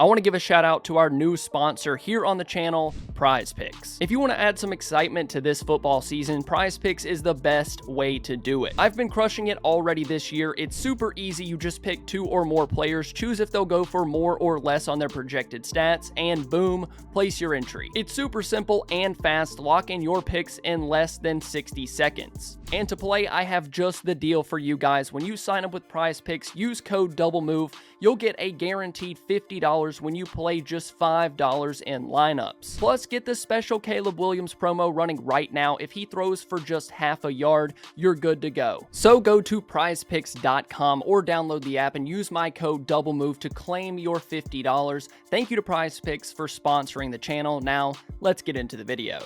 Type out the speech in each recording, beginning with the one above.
I want to give a shout out to our new sponsor here on the channel, Prize Picks. If you want to add some excitement to this football season, Prize Picks is the best way to do it. I've been crushing it already this year. It's super easy. You just pick 2 or more players, choose if they'll go for more or less on their projected stats, and boom, place your entry. It's super simple and fast. Lock in your picks in less than 60 seconds. And to play, I have just the deal for you guys. When you sign up with Prize Picks, use code DOUBLEMOVE. You'll get a guaranteed $50 when you play just $5 in lineups. Plus, get the special Caleb Williams promo running right now. If he throws for just half a yard, you're good to go. So go to prizepicks.com or download the app and use my code DOUBLEMOVE to claim your $50. Thank you to Prize Picks for sponsoring the channel. Now, let's get into the video.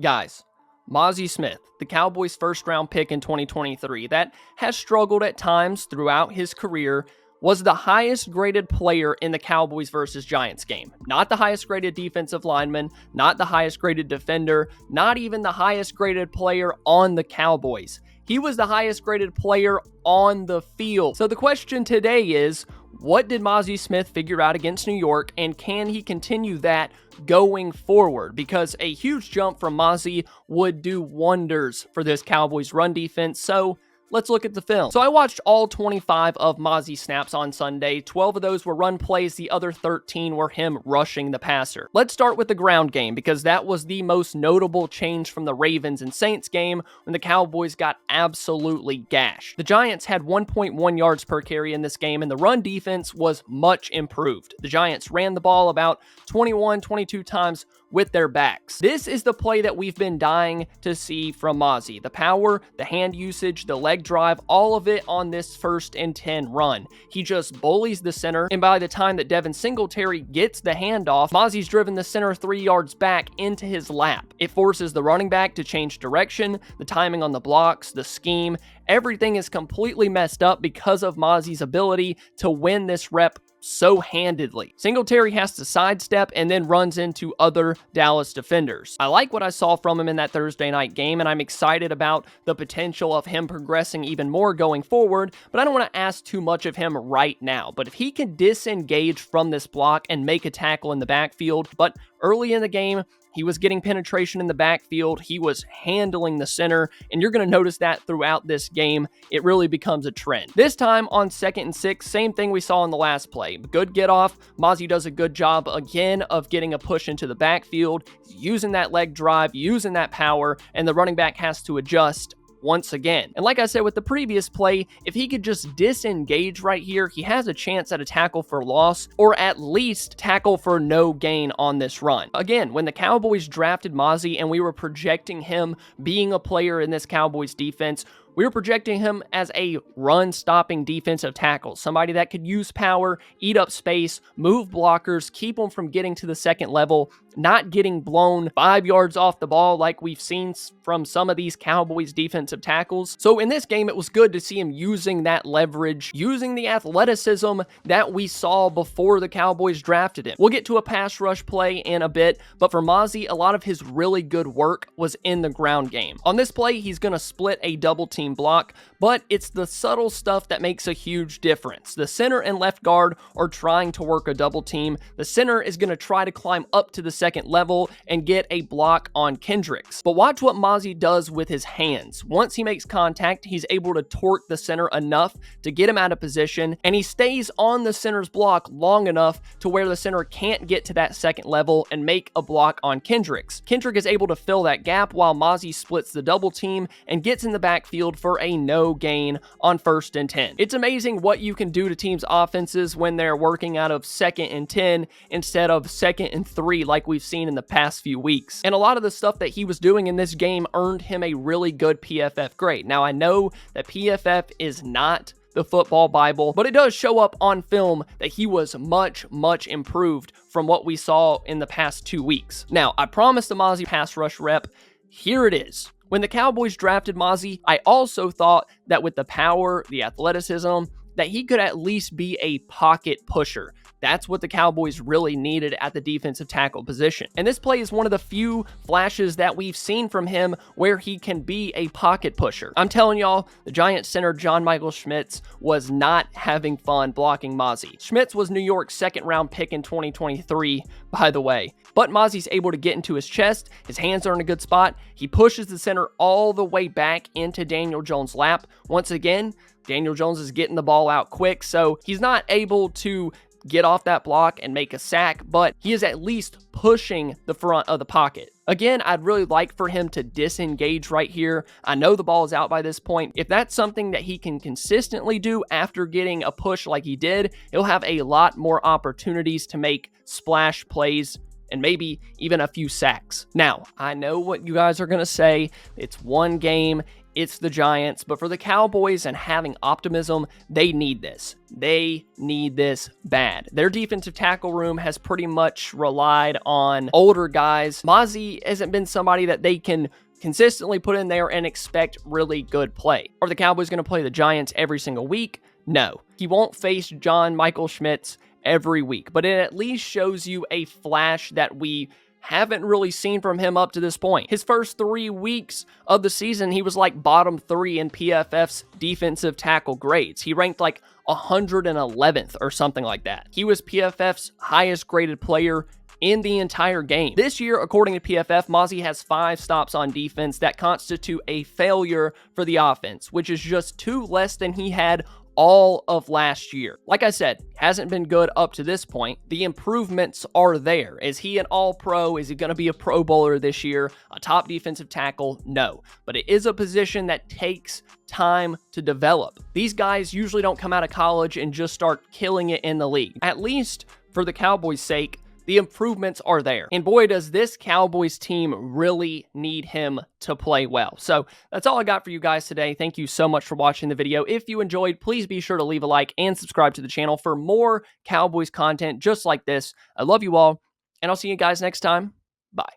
Guys, Mazi Smith, the Cowboys' first-round pick in 2023, that has struggled at times throughout his career, was the highest-graded player in the Cowboys versus Giants game. Not the highest-graded defensive lineman, not the highest-graded defender, not even the highest-graded player on the Cowboys. He was the highest-graded player on the field. So the question today is, what did Mazi Smith figure out against New York, and can he continue that going forward? Because a huge jump from Mazi would do wonders for this Cowboys run defense. So let's look at the film. So I watched all 25 of Mazi snaps on Sunday. 12 of those were run plays. The other 13 were him rushing the passer. Let's start with the ground game because that was the most notable change from the Ravens and Saints game when the Cowboys got absolutely gashed. The Giants had 1.1 yards per carry in this game and the run defense was much improved. The Giants ran the ball about 22 times with their backs. This is the play that we've been dying to see from Mazi. The power, the hand usage, the leg drive, all of it on this 1st and 10 run. He just bullies the center, and by the time that Devin Singletary gets the handoff, Mazi's driven the center 3 yards back into his lap. It forces the running back to change direction, the timing on the blocks, the scheme, everything is completely messed up because of Mazi's ability to win this rep so handedly. Singletary has to sidestep and then runs into other Dallas defenders. I like what I saw from him in that Thursday night game, and I'm excited about the potential of him progressing even more going forward, but I don't want to ask too much of him right now. But if he can disengage from this block and make a tackle in the backfield, but early in the game, he was getting penetration in the backfield. He was handling the center, and you're going to notice that throughout this game. It really becomes a trend. This time on 2nd and 6, same thing we saw in the last play. Good get off. Mazi does a good job again of getting a push into the backfield, using that leg drive, using that power, and the running back has to adjust once again. And like I said with the previous play, if he could just disengage right here, he has a chance at a tackle for loss or at least tackle for no gain on this run. Again, when the Cowboys drafted Mazi and we were projecting him being a player in this Cowboys defense, we were projecting him as a run-stopping defensive tackle, somebody that could use power, eat up space, move blockers, keep them from getting to the second level, not getting blown 5 yards off the ball like we've seen from some of these Cowboys defensive tackles. So in this game, it was good to see him using that leverage, using the athleticism that we saw before the Cowboys drafted him. We'll get to a pass rush play in a bit, but for Mazi, a lot of his really good work was in the ground game. On this play, he's going to split a double team block, but it's the subtle stuff that makes a huge difference. The center and left guard are trying to work a double team. The center is going to try to climb up to the second level and get a block on Kendricks. But watch what Mazi does with his hands. Once he makes contact, he's able to torque the center enough to get him out of position, and he stays on the center's block long enough to where the center can't get to that second level and make a block on Kendricks. Kendrick is able to fill that gap while Mazi splits the double team and gets in the backfield for a no gain on 1st and 10. It's amazing what you can do to teams' offenses when they're working out of 2nd and 10 instead of 2nd and 3 like we've seen in the past few weeks. And a lot of the stuff that he was doing in this game earned him a really good PFF grade. Now, I know that PFF is not the football Bible, but it does show up on film that he was much improved from what we saw in the past 2 weeks. Now, I promised the Mazi pass rush rep. Here it is. When the Cowboys drafted Mazi, I also thought that with the power, the athleticism, that he could at least be a pocket pusher. That's what the Cowboys really needed at the defensive tackle position. And this play is one of the few flashes that we've seen from him where he can be a pocket pusher. I'm telling y'all, the Giants center John Michael Schmitz was not having fun blocking Mazi. Schmitz was New York's second-round pick in 2023, by the way. But Mazi's able to get into his chest, his hands are in a good spot, he pushes the center all the way back into Daniel Jones' lap. Once again, Daniel Jones is getting the ball out quick, so he's not able to get off that block and make a sack, but he is at least pushing the front of the pocket. Again, I'd really like for him to disengage right here. I know the ball is out by this point. If that's something that he can consistently do after getting a push like he did, he'll have a lot more opportunities to make splash plays and maybe even a few sacks. Now, I know what you guys are going to say. It's one game. It's the Giants, but for the Cowboys and having optimism, they need this. They need this bad. Their defensive tackle room has pretty much relied on older guys. Mazi hasn't been somebody that they can consistently put in there and expect really good play. Are the Cowboys going to play the Giants every single week? No. He won't face John Michael Schmitz every week, but it at least shows you a flash that we haven't really seen from him up to this point. His first 3 weeks of the season, he was like bottom 3 in PFF's defensive tackle grades. He ranked like 111th or something like that. He was PFF's highest graded player in the entire game. This year, according to PFF, Mazi has 5 stops on defense that constitute a failure for the offense, which is just 2 less than he had all of last year. Like I said, hasn't been good up to this point. The improvements are there. Is he an all-pro? Is he going to be a Pro Bowler this year? A top defensive tackle? No. But it is a position that takes time to develop. These guys usually don't come out of college and just start killing it in the league. At least for the Cowboys' sake, the improvements are there. And boy, does this Cowboys team really need him to play well. So that's all I got for you guys today. Thank you so much for watching the video. If you enjoyed, please be sure to leave a like and subscribe to the channel for more Cowboys content just like this. I love you all, and I'll see you guys next time. Bye.